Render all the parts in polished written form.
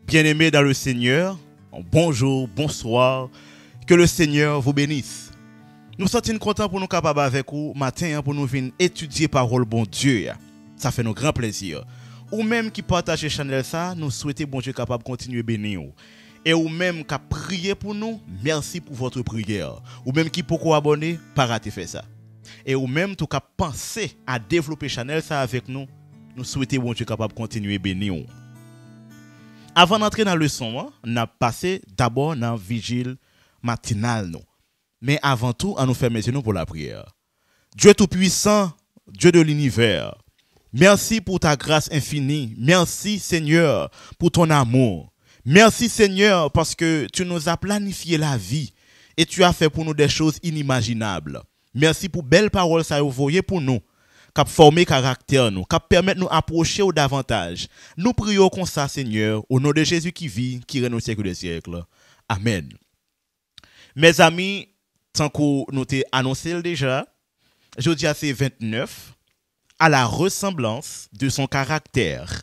Bien-aimés dans le Seigneur, bonjour, bonsoir, que le Seigneur vous bénisse. Nous sommes contents pour nous capables avec vous matin pour nous venir étudier parole bon Dieu. Ça fait nous grand plaisir. Ou même qui partage channel ça, nous souhaitons bon Dieu capable de continuer à bénir. Et ou même qui prier pour nous, merci pour votre prière. Ou même qui pourquoi abonner, pas rater faire ça. Et ou même tout cas penser à développer channel ça avec nous, nous souhaitons bon Dieu capable de continuer à bénir. Avant d'entrer dans le leçon, on a passé d'abord dans la vigile matinale. Mais avant tout, on nous fait mes yeux pour la prière. Dieu Tout-Puissant, Dieu de l'univers, merci pour ta grâce infinie. Merci Seigneur pour ton amour. Merci Seigneur parce que tu nous as planifié la vie et tu as fait pour nous des choses inimaginables. Merci pour belles paroles ça envoyé pour nous. Cap former caractère nous, cap permettre nous approcher au davantage. Nous prions comme ça, Seigneur, au nom de Jésus qui vit, qui règne au siècle des siècles. Amen. Mes amis, tant que nous t'ai annoncé déjà, jeudi à c'est 29, à la ressemblance de son caractère,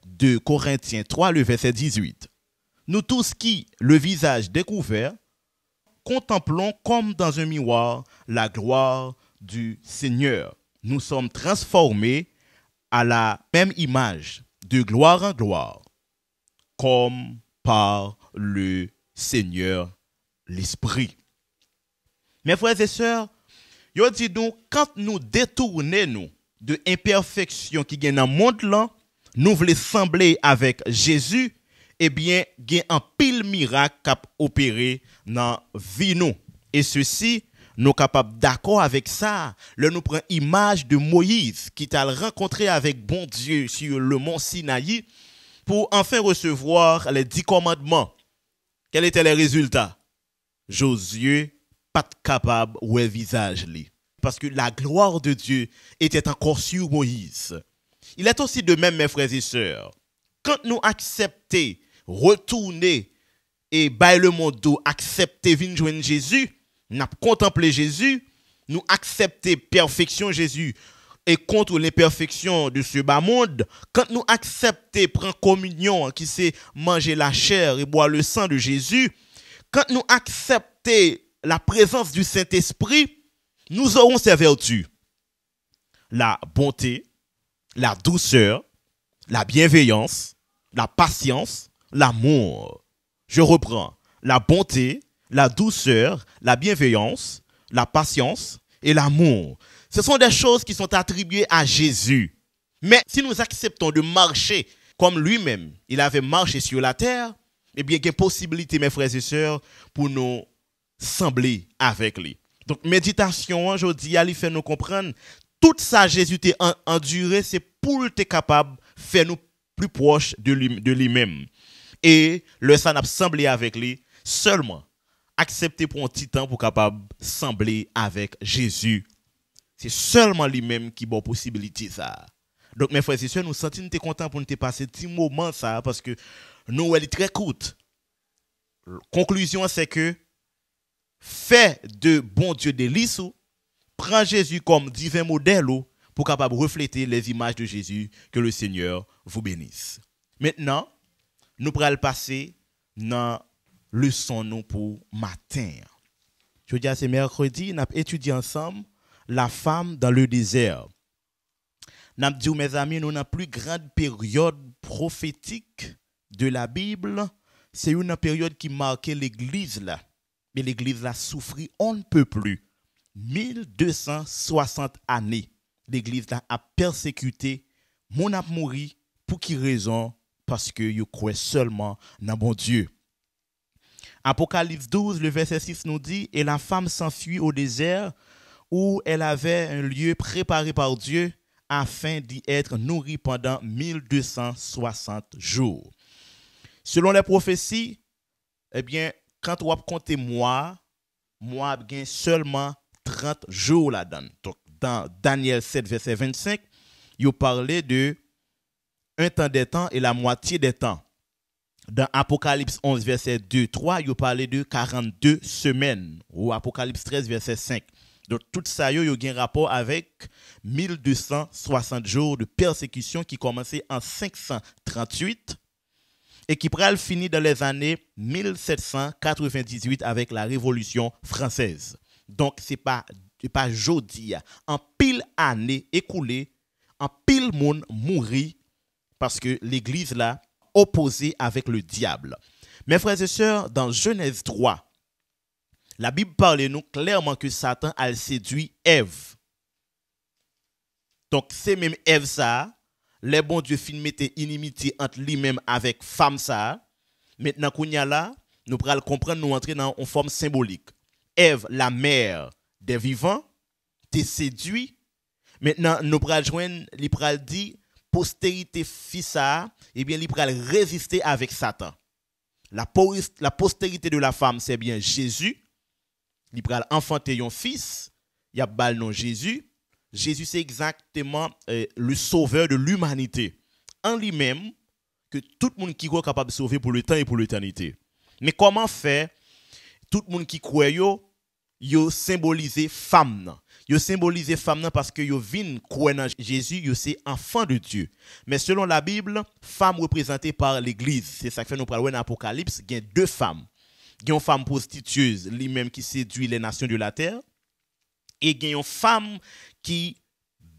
de Corinthiens 3, le verset 18. Nous tous qui, le visage découvert, contemplons comme dans un miroir la gloire du Seigneur. Nous sommes transformés à la même image, de gloire en gloire, comme par le Seigneur l'Esprit. Mes frères et sœurs, yo dit nous, quand nous détournons de imperfection qui gagne dans le monde là, nous voulons sembler avec Jésus, eh bien, il y a un pile miracle qui a opéré dans la vie nous. Et ceci, nous sommes capables d'accord avec ça. Là, nous prenons l'image de Moïse qui t'a rencontré avec bon Dieu sur le mont Sinaï pour enfin recevoir les 10 commandements. Quels étaient les résultats? Josué, pas capable de voir le visage. Parce que la gloire de Dieu était encore sur Moïse. Il est aussi de même, mes frères et sœurs. Quand nous acceptons, retourner et bailler le monde, accepter venir joindre Jésus, nous contempler Jésus, nous accepter perfection Jésus et contre l'imperfection de ce bas monde, quand nous accepter prendre communion, qui c'est manger la chair et boire le sang de Jésus, quand nous accepter la présence du Saint-Esprit, nous aurons ces vertus. La bonté, la douceur, la bienveillance, la patience, l'amour. Je reprends. La bonté, la douceur, la bienveillance, la patience et l'amour. Ce sont des choses qui sont attribuées à Jésus. Mais si nous acceptons de marcher comme lui-même, il avait marché sur la terre, eh bien, il y a une possibilité, mes frères et sœurs, pour nous sembler avec lui. Donc, méditation, aujourd'hui, il fait nous comprendre, toute ça Jésus t'a enduré, c'est pour être capable de faire nous plus proches de lui-même. Et le ça n'a semblé avec lui seulement. Accepter pour un petit temps pour capable sembler avec Jésus. C'est seulement lui-même qui a possibilité ça. Donc mes frères et sœurs, nous sentons contents pour nous passer un petit moment ça parce que nous elle est très courte. Conclusion c'est que fait de bon Dieu délice, prend Jésus comme divin modèle pour capable refléter les images de Jésus. Que le Seigneur vous bénisse. Maintenant, nous pourrons passer dans leçon nous pour matin. Je dis à ce mercredi, nous avons étudié ensemble la femme dans le désert. Nous avons dit, mes amis, nous avons la plus grande période prophétique de la Bible. C'est une période qui marquait l'église là. Mais l'église là souffrit, on ne peut plus. 1260 années, l'église là a persécuté, mon a mouru. Pour qui raison? Parce que vous croyez seulement dans bon Dieu. Apocalypse 12, le verset 6 nous dit, et la femme s'enfuit au désert où elle avait un lieu préparé par Dieu afin d'y être nourrie pendant 1260 jours. Selon les prophéties, eh bien, quand on compte moi gagne seulement 30 jours là-dedans. Donc, dans Daniel 7, verset 25, il parlait de un temps des temps et la moitié des temps. Dans Apocalypse 11, verset 2, 3, il parlait de 42 semaines. Ou Apocalypse 13, verset 5. Donc tout ça yo a un rapport avec 1260 jours de persécution qui commençait en 538 et qui pral fini dans les années 1798 avec la Révolution française. Donc c'est pas jodi, en pile année écoulée, en pile monde mouri parce que l'église là opposée avec le diable. Mes frères et sœurs, dans Genèse 3, la Bible parle nous clairement que Satan a séduit Ève. Donc c'est même Ève ça, les bons Dieu fin mettait inimitié entre lui-même avec femme ça. Maintenant kounya là, nous pral comprendre nous entrer dans une forme symbolique. Ève, la mère des vivants, t'es séduit. Maintenant nous pral joindre, li pral dit postérité fils ça, eh bien li pral résister avec Satan. La postérité de la femme, c'est bien Jésus. Il pral enfanter un fils, il y a bal nom Jésus. Jésus c'est exactement le sauveur de l'humanité. En lui-même que tout le monde qui croit capable de sauver pour le temps et pour l'éternité. Mais comment faire tout le monde qui croit yo symboliser femme. Yo symboliser femme parce que yo vinn croire dans Jésus, yo c'est enfant de Dieu. Mais selon la Bible, femme représentée par l'église. C'est ça que fait nous parler dans Apocalypse, il y a deux femmes. Il y a une femme prostitueuse, lui-même qui séduit les nations de la terre. Et il y a une femme qui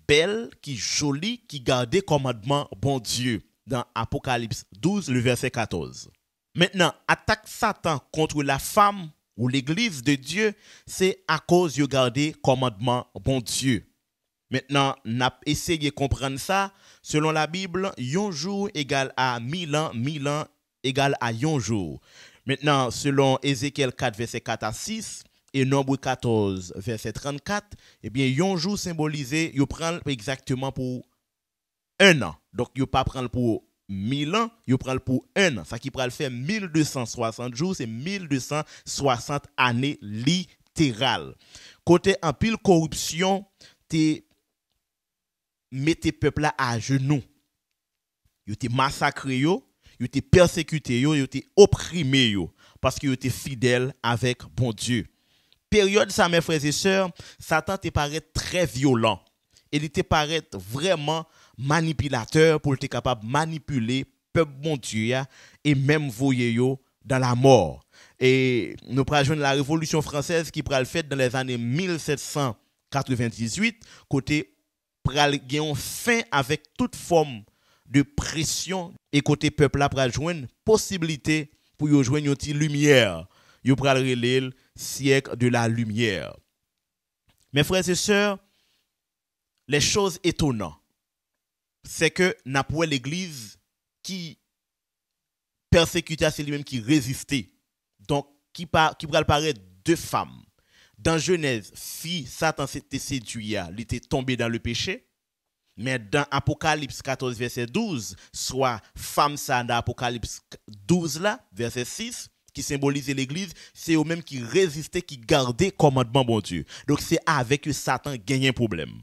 belle, qui jolie, qui garde commandement bon Dieu. Dans Apocalypse 12, le verset 14. Maintenant, attaque Satan contre la femme ou l'église de Dieu, c'est à cause de garder commandement bon Dieu. Maintenant, n'a essayé de comprendre ça. Selon la Bible, un jour égale à 1000 ans, 1000 ans égale à un jour. Maintenant, selon Ézéchiel 4, verset 4 à 6, et Nombre 14, verset 34, eh bien, un jour symbolisé, il prend exactement pour un an. Donc, il ne pas prendre pour 1000 ans, il prend pour un an. Ça qui prend le faire 1260 jours, c'est 1260 années littérales. Côté en pile corruption, tu mettez peuple là à genoux. Vous te massacré yo, vous te persécuté yo, vous te opprimé yo parce que vous étiez fidèle avec bon Dieu. Période ça mes frères et sœurs, Satan te paraît très violent. Il te paraît vraiment manipulateur pour être capable de manipuler peuple bon Dieu et même voyer yo dans la mort. Et nous prenons la Révolution française qui pral fait dans les années 1798 côté pral gen fin avec toute forme de pression et côté peuple là pral joindre possibilité pour yo joindre une petite lumière. Yo pral relève siècle de la lumière. Mes frères et sœurs, les choses étonnantes, c'est que n'a pas l'église qui persécutait, c'est lui-même qui résistait. Donc, qui pral paraître deux femmes. Dans Genèse, si Satan s'était séduit, il était tombé dans le péché. Mais dans Apocalypse 14, verset 12, soit femme ça dans Apocalypse 12 là, verset 6, qui symbolise l'église, c'est eux-mêmes qui résistaient, qui gardaient commandement bon Dieu. Donc c'est avec que Satan gagne un problème.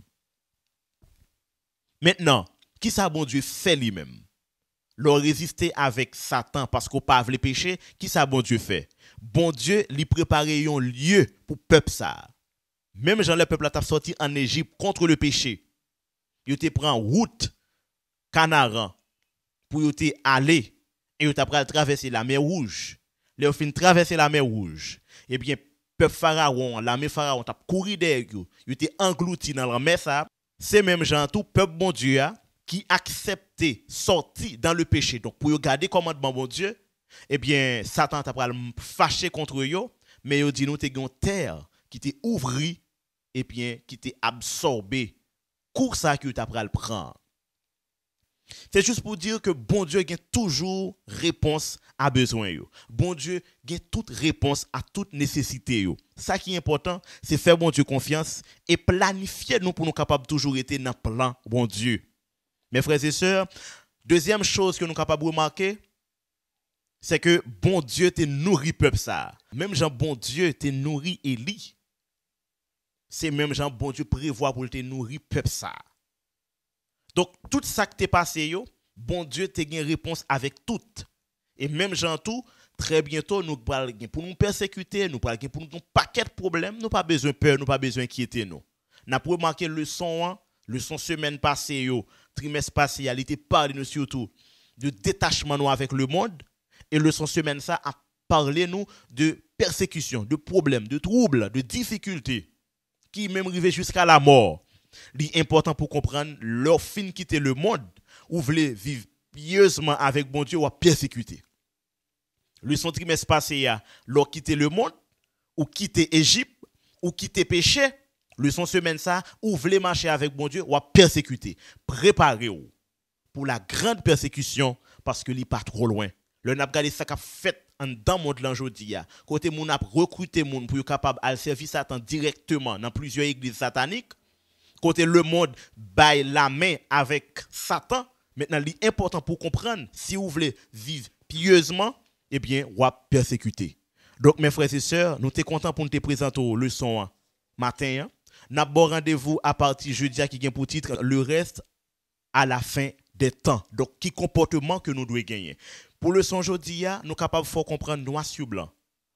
Maintenant, qui ça bon Dieu fait lui-même? Leur résister avec Satan parce qu'on pas le péché, qui ça bon Dieu fait? Bon Dieu lui préparer un lieu pour peuple ça. Même Jean le peuple a sorti en Égypte contre le péché. Il te prend route Canaran pour te aller et il t'a traverser la mer Rouge. Les fin traverser la mer Rouge. Eh bien peuple pharaon, l'armée pharaon t'a couru derrière eux. Il était englouti dans la mer ça. C'est même gens tout peuple bon Dieu qui acceptait sortir dans le péché. Donc pour garder commandement bon Dieu, eh bien Satan t'a fâché contre eux, mais il dit nous t'es une terre qui t'est ouvri et bien qui t'est absorbé. Cours ça que tu as le prendre. C'est juste pour dire que bon Dieu a toujours réponse à besoin. Bon Dieu a toute réponse à toute nécessité. Ça qui est important, c'est faire bon Dieu confiance et planifier nous pour nous capables toujours être dans le plan bon Dieu. Mes frères et sœurs, deuxième chose que nous sommes capables de remarquer, c'est que bon Dieu te nourrit peuple ça. Même Jean bon Dieu te nourrit Élie. C'est même Jean bon Dieu prévoit pour te nourrir peuple ça. Donc tout ça qui t'est passé yo, bon Dieu te gagne réponse avec tout. Et même Jean tout très bientôt, nous parlons pour nous persécuter, nous parlons pour nous un paquet de problèmes, nous pas besoin de peur, nous pas besoin d'inquiéter nous. N'a pas remarqué leçon semaine passée, trimestre passé, il était parlé nous surtout de détachement nous avec le monde et leçon semaine ça a parlé nous de persécution, de problèmes, de troubles, de difficultés qui même arrivent jusqu'à la mort. L'important pour comprendre leur fin quitter le monde ou voulez vivre pieusement avec bon Dieu ou persécuter. Le son trimestre passé, leur quitter le monde, ou quitter Égypte, ou quitter péché, le son semaine ça, ou voulez marcher avec bon Dieu, ou persécuter. Préparez-vous pour la grande persécution, parce que n'est pas trop loin. Le n'a regardé ça qu'a fait en dans monde l'aujourd'hui. Côté moun a recruté moun pour être capable de servir Satan directement dans plusieurs églises sataniques. Côté le monde baille la main avec Satan. Maintenant, l'important pour comprendre, si vous voulez vivre pieusement, eh bien, vous persécuter. Donc, mes frères et sœurs, nous sommes contents pour nous présenter le leçon matin. Nous avons rendez-vous à partir jeudi qui a pour titre le reste à la fin des temps. Donc, quel comportement que nous devons gagner. Pour le son aujourd'hui, nous sommes capables de comprendre noir sur blanc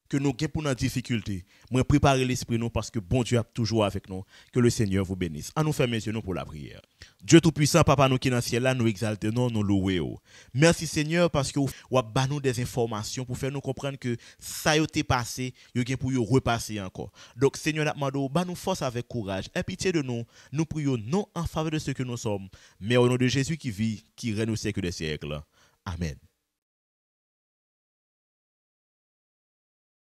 que nous avons pour nos difficultés. Moi, préparer l'esprit nous parce que bon Dieu est toujours avec nous. Que le Seigneur vous bénisse. À nous faire mes yeux nous pour la prière. Dieu Tout-Puissant, Papa nous qui est dans le ciel là, nous exaltons, nous louons. Merci Seigneur parce que vous avez nous des informations pour faire nous comprendre que ça a été passé, il y a pour repasser encore. Donc Seigneur, nous force avec courage. Et pitié de nous, nous prions non en faveur de ce que nous sommes, mais au nom de Jésus qui vit, qui règne au siècle des siècles. Amen.